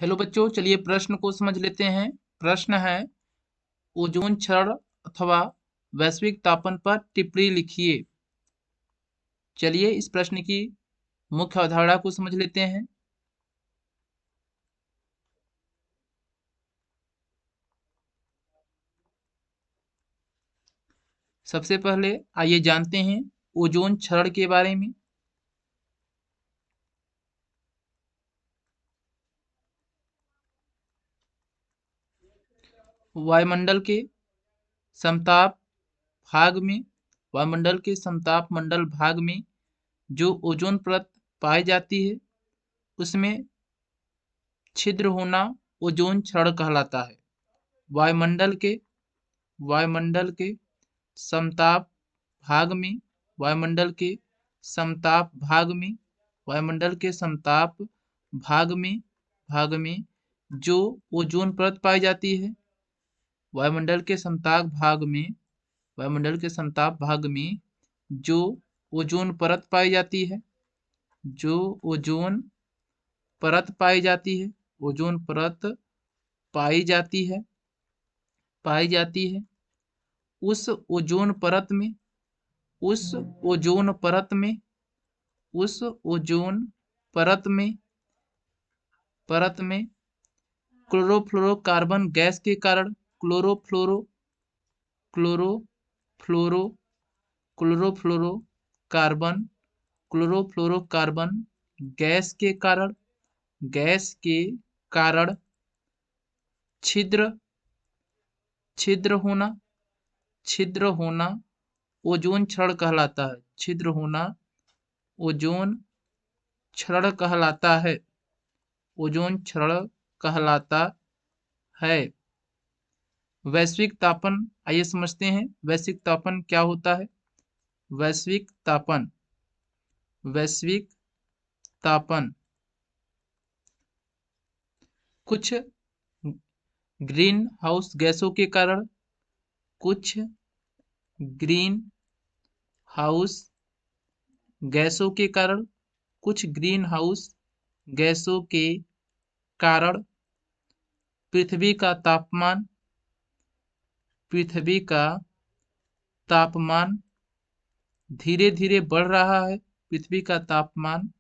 Hello बच्चों, चलिए प्रश्न को समझ लेते हैं। प्रश्न है, ओजोन क्षरण अथवा वैश्विक तापन पर टिप्पणी लिखिए। चलिए इस प्रश्न की मुख्य अवधारणा को समझ लेते हैं। सबसे पहले आइए जानते हैं ओजोन क्षरण के बारे में। वायुमंडल के समताप भाग में वायुमंडल के समताप मंडल भाग में जो ओजोन परत पाई जाती है उसमें छिद्र होना ओजोन क्षरण कहलाता है। वायुमंडल के वायुमंडल के समताप भाग में वायुमंडल के समताप भाग में वायुमंडल के समताप भाग में जो ओजोन परत पाई जाती है, वायुमंडल के समताप भाग में वायुमंडल के समताप भाग में जो ओजोन परत पाई जाती है, जो ओजोन परत पाई जाती है, ओजोन परत पाई जाती है पाई जाती है उस ओजोन परत में उस ओजोन परत में उस ओजोन परत में क्लोरोफ्लोरोकार्बन गैस के कारण क्लोरोफ्लोरो क्लोरोफ्लोरोकार्बन क्लोरोफ्लोरोकार्बन गैस के कारण छिद्र छिद्र होना ओजोन क्षरण कहलाता है। छिद्र होना ओजोन क्षरण कहलाता है। ओजोन क्षरण कहलाता है। वैश्विक तापन, आइए समझते हैं वैश्विक तापन क्या होता है। वैश्विक तापन वैश्विक तापन कुछ ग्रीन हाउस गैसों के कारण कुछ ग्रीन हाउस गैसों के कारण कुछ ग्रीन हाउस गैसों के कारण पृथ्वी का तापमान धीरे धीरे बढ़ रहा है। पृथ्वी का तापमान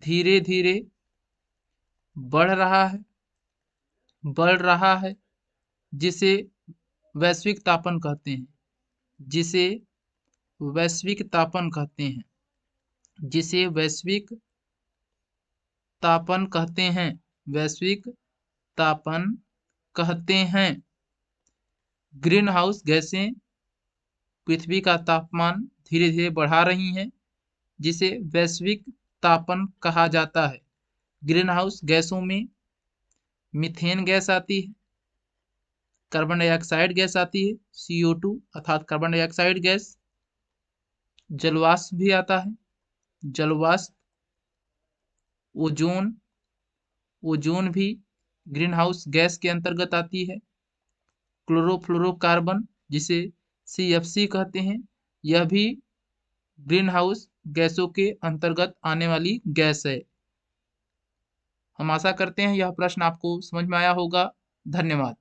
धीरे धीरे बढ़ रहा है जिसे वैश्विक तापन कहते हैं। जिसे वैश्विक तापन कहते हैं। जिसे वैश्विक तापन कहते हैं। वैश्विक तापन कहते हैं। ग्रीन हाउस गैसें पृथ्वी का तापमान धीरे धीरे बढ़ा रही हैं, जिसे वैश्विक तापन कहा जाता है। ग्रीन हाउस गैसों में मीथेन गैस आती है, कार्बन डाइऑक्साइड गैस आती है, CO2 अर्थात कार्बन डाइऑक्साइड गैस, जलवाष्प भी आता है। जलवाष्प, ओजोन भी ग्रीन हाउस गैस के अंतर्गत आती है। क्लोरोफ्लोरोकार्बन जिसे CFC कहते हैं, यह भी ग्रीन हाउस गैसों के अंतर्गत आने वाली गैस है। हम आशा करते हैं यह प्रश्न आपको समझ में आया होगा। धन्यवाद।